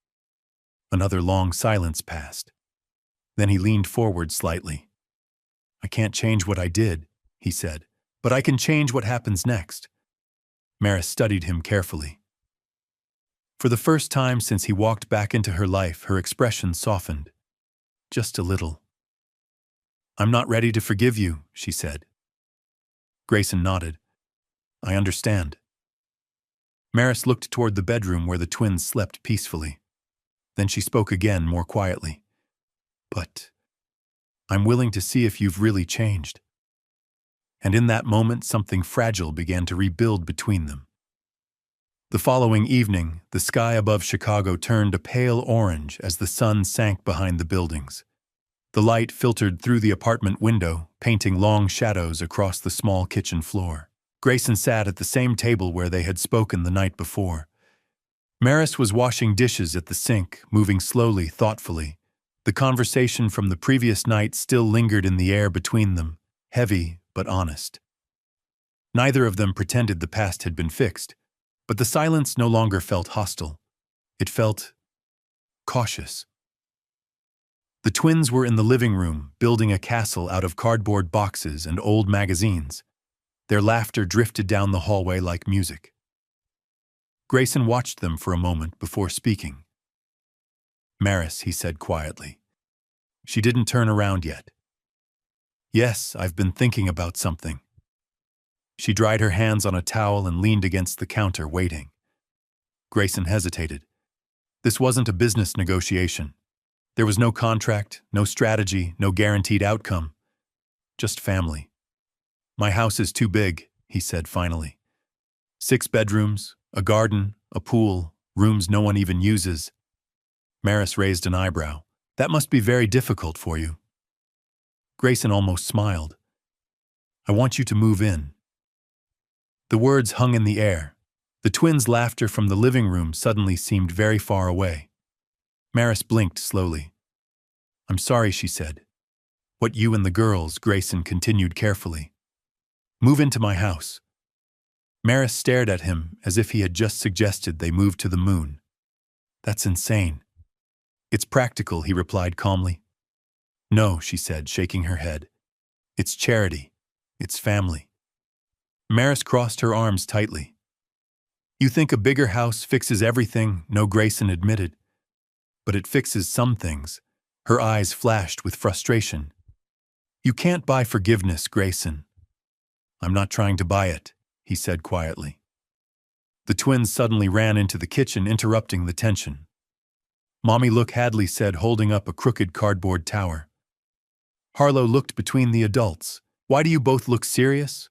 Another long silence passed. Then he leaned forward slightly. I can't change what I did, he said, but I can change what happens next. Maris studied him carefully. For the first time since he walked back into her life, her expression softened. Just a little. I'm not ready to forgive you, she said. Grayson nodded. I understand. Maris looked toward the bedroom where the twins slept peacefully. Then she spoke again, more quietly. But I'm willing to see if you've really changed. And in that moment, something fragile began to rebuild between them. The following evening, the sky above Chicago turned a pale orange as the sun sank behind the buildings. The light filtered through the apartment window, painting long shadows across the small kitchen floor. Grayson sat at the same table where they had spoken the night before. Maris was washing dishes at the sink, moving slowly, thoughtfully. The conversation from the previous night still lingered in the air between them, heavy but honest. Neither of them pretended the past had been fixed, but the silence no longer felt hostile. It felt cautious. The twins were in the living room, building a castle out of cardboard boxes and old magazines. Their laughter drifted down the hallway like music. Grayson watched them for a moment before speaking. "Maris," he said quietly. She didn't turn around yet. "Yes, I've been thinking about something." She dried her hands on a towel and leaned against the counter, waiting. Grayson hesitated. This wasn't a business negotiation. There was no contract, no strategy, no guaranteed outcome. Just family. "My house is too big," he said finally. 6 bedrooms, a garden, a pool, rooms no one even uses. Maris raised an eyebrow. "That must be very difficult for you." Grayson almost smiled. "I want you to move in." The words hung in the air. The twins' laughter from the living room suddenly seemed very far away. Maris blinked slowly. "I'm sorry," she said. "What you and the girls," Grayson continued carefully. "Move into my house." Maris stared at him as if he had just suggested they move to the moon. "That's insane." "It's practical," he replied calmly. "No," she said, shaking her head. "It's charity. It's family." Maris crossed her arms tightly. "You think a bigger house fixes everything," no, Grayson admitted. "But it fixes some things." Her eyes flashed with frustration. "You can't buy forgiveness, Grayson." "I'm not trying to buy it," he said quietly. The twins suddenly ran into the kitchen, interrupting the tension. "Mommy, look," Hadley said, holding up a crooked cardboard tower. Harlow looked between the adults. "Why do you both look serious?"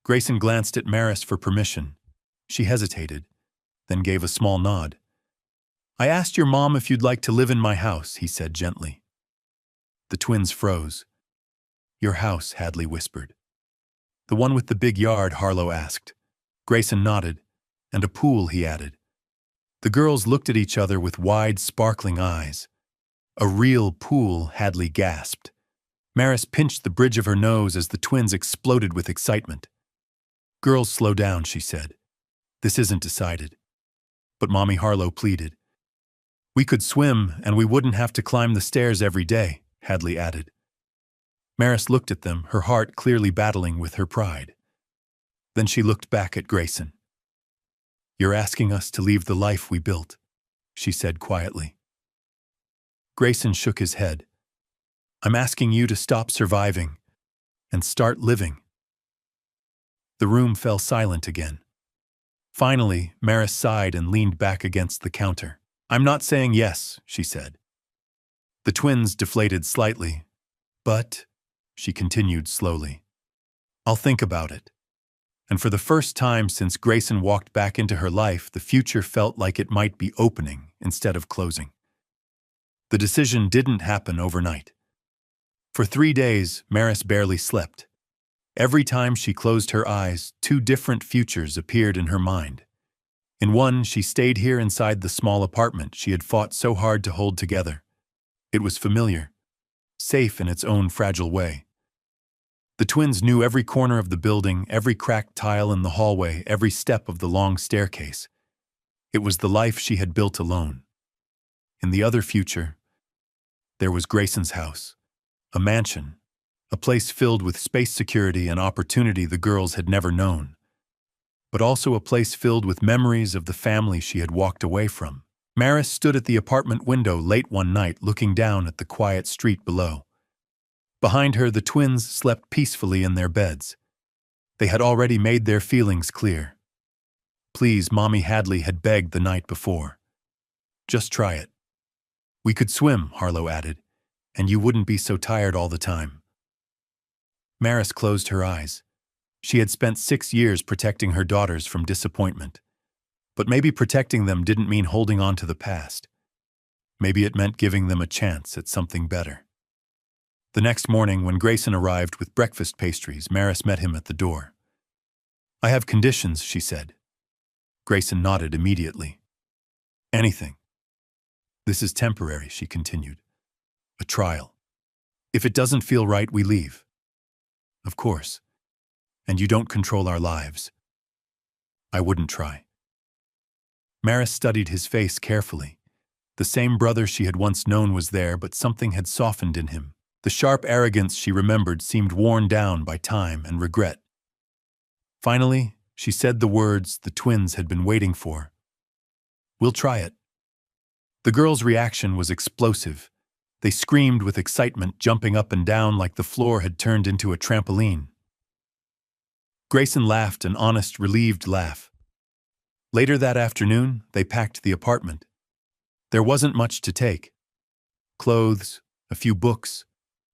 Grayson glanced at Maris for permission. She hesitated, then gave a small nod. "I asked your mom if you'd like to live in my house," he said gently. The twins froze. "Your house," Hadley whispered. "The one with the big yard?" Harlow asked. Grayson nodded. "And a pool," he added. The girls looked at each other with wide, sparkling eyes. "A real pool," Hadley gasped. Maris pinched the bridge of her nose as the twins exploded with excitement. "Girls, slow down," she said. "This isn't decided." "But Mommy," Harlow pleaded. "We could swim, and we wouldn't have to climb the stairs every day," Hadley added. Maris looked at them, her heart clearly battling with her pride. Then she looked back at Grayson. "You're asking us to leave the life we built," she said quietly. Grayson shook his head. "I'm asking you to stop surviving and start living." The room fell silent again. Finally, Maris sighed and leaned back against the counter. "I'm not saying yes," she said. The twins deflated slightly. "But," she continued slowly, "I'll think about it." And for the first time since Grayson walked back into her life, the future felt like it might be opening instead of closing. The decision didn't happen overnight. For 3 days, Maris barely slept. Every time she closed her eyes, 2 different futures appeared in her mind. In one, she stayed here inside the small apartment she had fought so hard to hold together. It was familiar, safe in its own fragile way. The twins knew every corner of the building, every cracked tile in the hallway, every step of the long staircase. It was the life she had built alone. In the other future, there was Grayson's house, a mansion, a place filled with space, security, and opportunity the girls had never known, but also a place filled with memories of the family she had walked away from. Maris stood at the apartment window late one night, looking down at the quiet street below. Behind her, the twins slept peacefully in their beds. They had already made their feelings clear. "Please," Mommy Hadley had begged the night before. "Just try it." "We could swim," Harlow added, "and you wouldn't be so tired all the time." Maris closed her eyes. She had spent 6 years protecting her daughters from disappointment. But maybe protecting them didn't mean holding on to the past. Maybe it meant giving them a chance at something better. The next morning, when Grayson arrived with breakfast pastries, Maris met him at the door. "I have conditions," she said. Grayson nodded immediately. "Anything." "This is temporary," she continued. "A trial. If it doesn't feel right, we leave." "Of course. And you don't control our lives." "I wouldn't try." Maris studied his face carefully. The same brother she had once known was there, but something had softened in him. The sharp arrogance she remembered seemed worn down by time and regret. Finally, she said the words the twins had been waiting for. "We'll try it." The girls' reaction was explosive. They screamed with excitement, jumping up and down like the floor had turned into a trampoline. Grayson laughed, an honest, relieved laugh. Later that afternoon, they packed the apartment. There wasn't much to take. Clothes, a few books,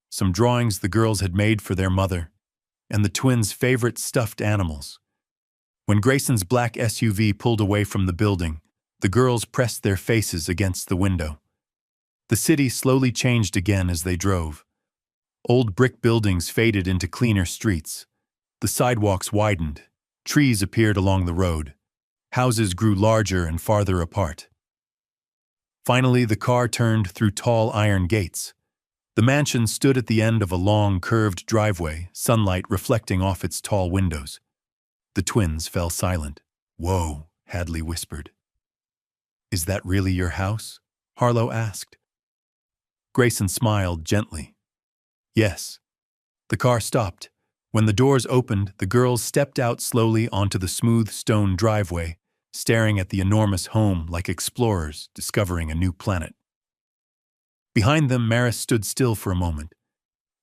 some drawings the girls had made for their mother, and the twins' favorite stuffed animals. When Grayson's black SUV pulled away from the building, the girls pressed their faces against the window. The city slowly changed again as they drove. Old brick buildings faded into cleaner streets. The sidewalks widened. Trees appeared along the road. Houses grew larger and farther apart. Finally, the car turned through tall iron gates. The mansion stood at the end of a long, curved driveway, sunlight reflecting off its tall windows. The twins fell silent. "Whoa," Hadley whispered. "Is that really your house?" Harlow asked. Grayson smiled gently. "Yes." The car stopped. When the doors opened, the girls stepped out slowly onto the smooth stone driveway, staring at the enormous home like explorers discovering a new planet. Behind them, Maris stood still for a moment.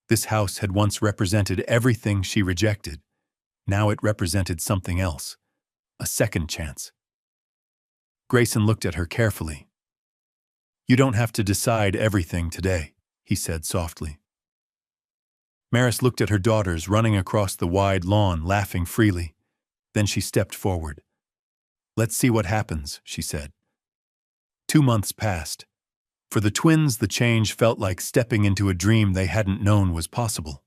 This house had once represented everything she rejected. Now it represented something else, a second chance. Grayson looked at her carefully. "You don't have to decide everything today," he said softly. Maris looked at her daughters running across the wide lawn, laughing freely. Then she stepped forward. "Let's see what happens," she said. 2 months passed. For the twins, the change felt like stepping into a dream they hadn't known was possible.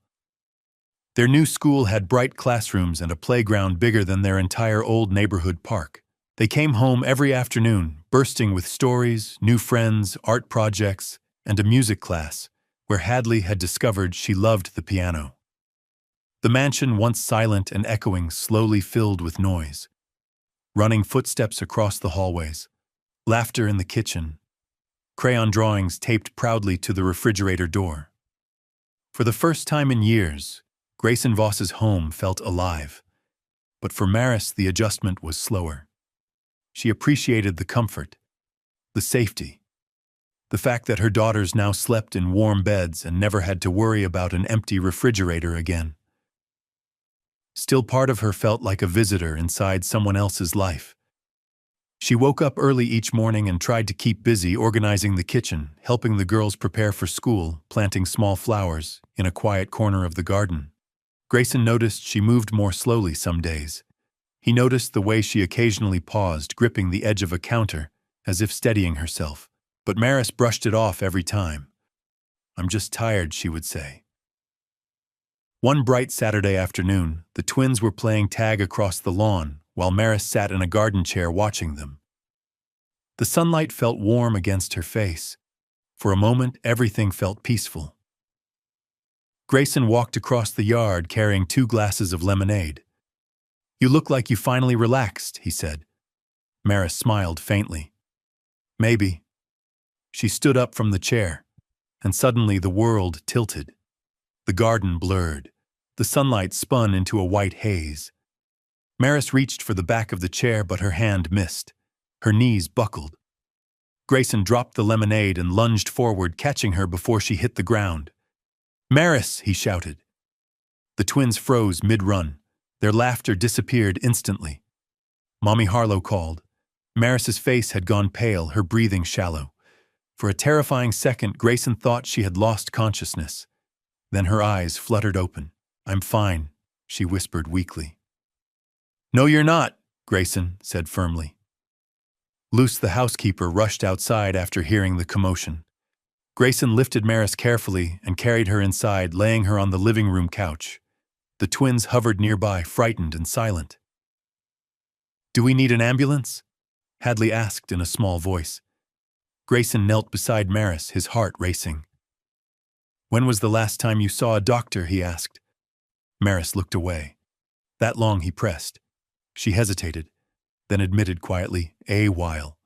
Their new school had bright classrooms and a playground bigger than their entire old neighborhood park. They came home every afternoon, bursting with stories, new friends, art projects, and a music class, where Hadley had discovered she loved the piano. The mansion, once silent and echoing, slowly filled with noise. Running footsteps across the hallways, laughter in the kitchen, crayon drawings taped proudly to the refrigerator door. For the first time in years, Grayson Voss's home felt alive. But for Maris, the adjustment was slower. She appreciated the comfort, the safety, the fact that her daughters now slept in warm beds and never had to worry about an empty refrigerator again. Still, part of her felt like a visitor inside someone else's life. She woke up early each morning and tried to keep busy organizing the kitchen, helping the girls prepare for school, planting small flowers in a quiet corner of the garden. Grayson noticed she moved more slowly some days. He noticed the way she occasionally paused, gripping the edge of a counter, as if steadying herself. But Maris brushed it off every time. "I'm just tired," she would say. One bright Saturday afternoon, the twins were playing tag across the lawn, while Maris sat in a garden chair watching them. The sunlight felt warm against her face. For a moment, everything felt peaceful. Grayson walked across the yard carrying 2 glasses of lemonade. "You look like you finally relaxed," he said. Maris smiled faintly. "Maybe." She stood up from the chair, and suddenly the world tilted. The garden blurred. The sunlight spun into a white haze. Maris reached for the back of the chair, but her hand missed. Her knees buckled. Grayson dropped the lemonade and lunged forward, catching her before she hit the ground. "Maris!" he shouted. The twins froze mid-run. Their laughter disappeared instantly. Mommy Harlow called. Maris's face had gone pale, her breathing shallow. For a terrifying second, Grayson thought she had lost consciousness. Then her eyes fluttered open. "I'm fine," she whispered weakly. "No, you're not," Grayson said firmly. Luce, the housekeeper, rushed outside after hearing the commotion. Grayson lifted Maris carefully and carried her inside, laying her on the living room couch. The twins hovered nearby, frightened and silent. "Do we need an ambulance?" Hadley asked in a small voice. Grayson knelt beside Maris, his heart racing. "When was the last time you saw a doctor?" he asked. Maris looked away. "That long," he pressed. She hesitated, then admitted quietly, "A while."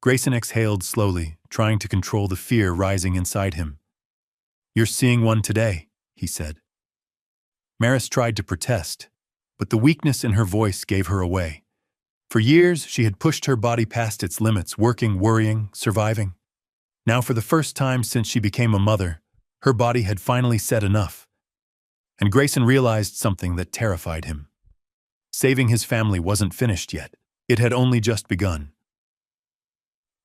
Grayson exhaled slowly, trying to control the fear rising inside him. "You're seeing one today," he said. Maris tried to protest, but the weakness in her voice gave her away. For years, she had pushed her body past its limits, working, worrying, surviving. Now, for the first time since she became a mother, her body had finally said enough. And Grayson realized something that terrified him. Saving his family wasn't finished yet. It had only just begun.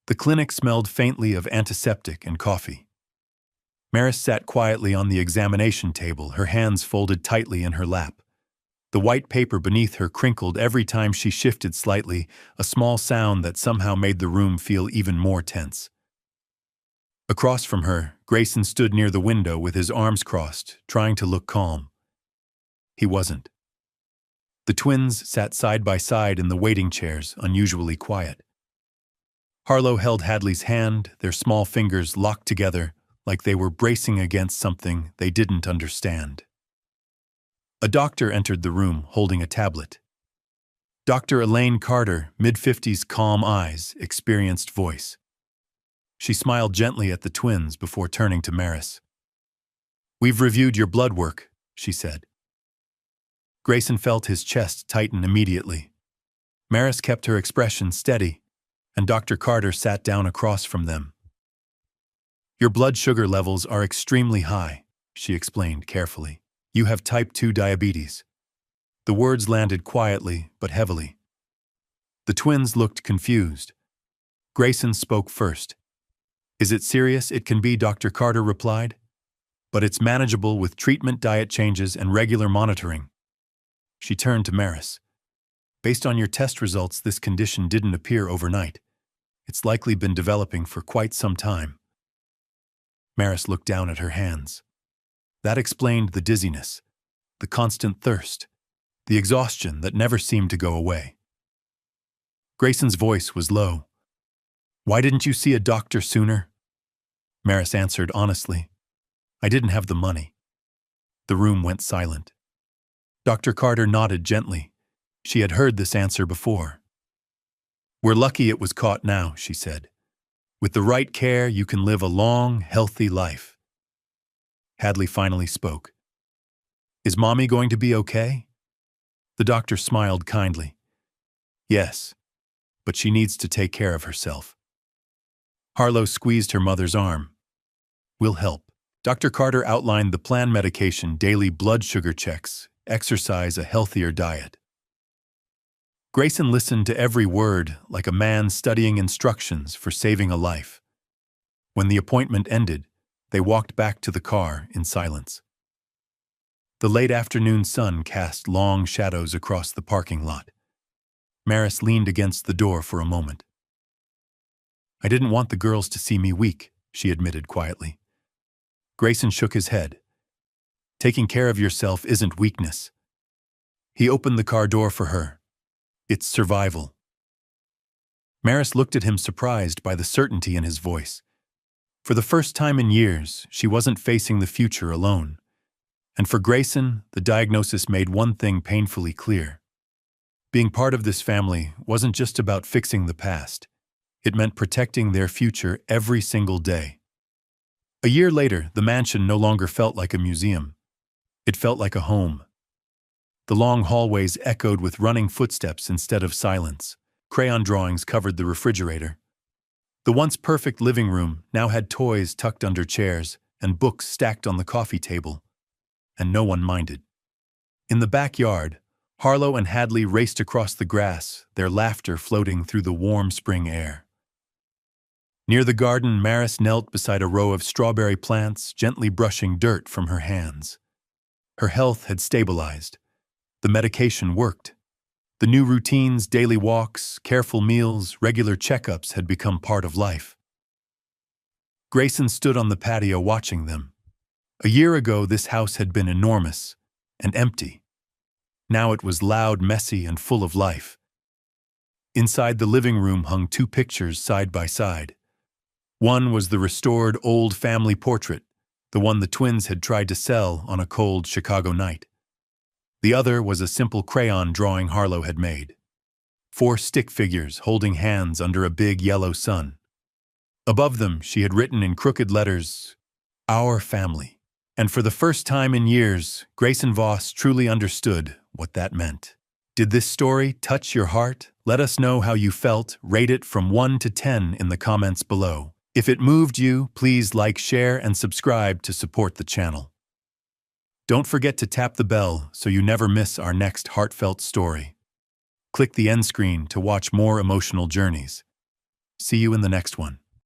The clinic smelled faintly of antiseptic and coffee. Maris sat quietly on the examination table, her hands folded tightly in her lap. The white paper beneath her crinkled every time she shifted slightly, a small sound that somehow made the room feel even more tense. Across from her, Grayson stood near the window with his arms crossed, trying to look calm. He wasn't. The twins sat side by side in the waiting chairs, unusually quiet. Harlow held Hadley's hand, their small fingers locked together, like they were bracing against something they didn't understand. A doctor entered the room holding a tablet. Dr. Elaine Carter, mid-50s, calm eyes, experienced voice. She smiled gently at the twins before turning to Maris. "We've reviewed your blood work," she said. Grayson felt his chest tighten immediately. Maris kept her expression steady, and Dr. Carter sat down across from them. "Your blood sugar levels are extremely high," she explained carefully. "You have type 2 diabetes." The words landed quietly but heavily. The twins looked confused. Grayson spoke first. "Is it serious?" "It can be," Dr. Carter replied. "But it's manageable with treatment, diet changes, and regular monitoring." She turned to Maris. "Based on your test results, this condition didn't appear overnight. It's likely been developing for quite some time." Maris looked down at her hands. That explained the dizziness, the constant thirst, the exhaustion that never seemed to go away. Grayson's voice was low. "Why didn't you see a doctor sooner?" Maris answered honestly. "I didn't have the money." The room went silent. Dr. Carter nodded gently. She had heard this answer before. "We're lucky it was caught now," she said. "With the right care, you can live a long, healthy life." Hadley finally spoke. "Is Mommy going to be okay?" The doctor smiled kindly. "Yes, but she needs to take care of herself." Harlow squeezed her mother's arm. "We'll help." Dr. Carter outlined the plan: medication, daily blood sugar checks, exercise, a healthier diet. Grayson listened to every word like a man studying instructions for saving a life. When the appointment ended, they walked back to the car in silence. The late afternoon sun cast long shadows across the parking lot. Maris leaned against the door for a moment. "I didn't want the girls to see me weak," she admitted quietly. Grayson shook his head. "Taking care of yourself isn't weakness." He opened the car door for her. "It's survival." Maris looked at him, surprised by the certainty in his voice. For the first time in years, she wasn't facing the future alone. And for Grayson, the diagnosis made one thing painfully clear. Being part of this family wasn't just about fixing the past. It meant protecting their future every single day. A year later, the mansion no longer felt like a museum. It felt like a home. The long hallways echoed with running footsteps instead of silence. Crayon drawings covered the refrigerator. The once perfect living room now had toys tucked under chairs and books stacked on the coffee table. And no one minded. In the backyard, Harlow and Hadley raced across the grass, their laughter floating through the warm spring air. Near the garden, Maris knelt beside a row of strawberry plants, gently brushing dirt from her hands. Her health had stabilized. The medication worked. The new routines, daily walks, careful meals, regular checkups had become part of life. Grayson stood on the patio watching them. A year ago, this house had been enormous and empty. Now it was loud, messy, and full of life. Inside the living room hung two pictures side by side. One was the restored old family portrait, the one the twins had tried to sell on a cold Chicago night. The other was a simple crayon drawing Harlow had made. 4 stick figures holding hands under a big yellow sun. Above them, she had written in crooked letters, "Our family." And for the first time in years, Grayson Voss truly understood what that meant. Did this story touch your heart? Let us know how you felt. Rate it from 1 to 10 in the comments below. If it moved you, please like, share, and subscribe to support the channel. Don't forget to tap the bell so you never miss our next heartfelt story. Click the end screen to watch more emotional journeys. See you in the next one.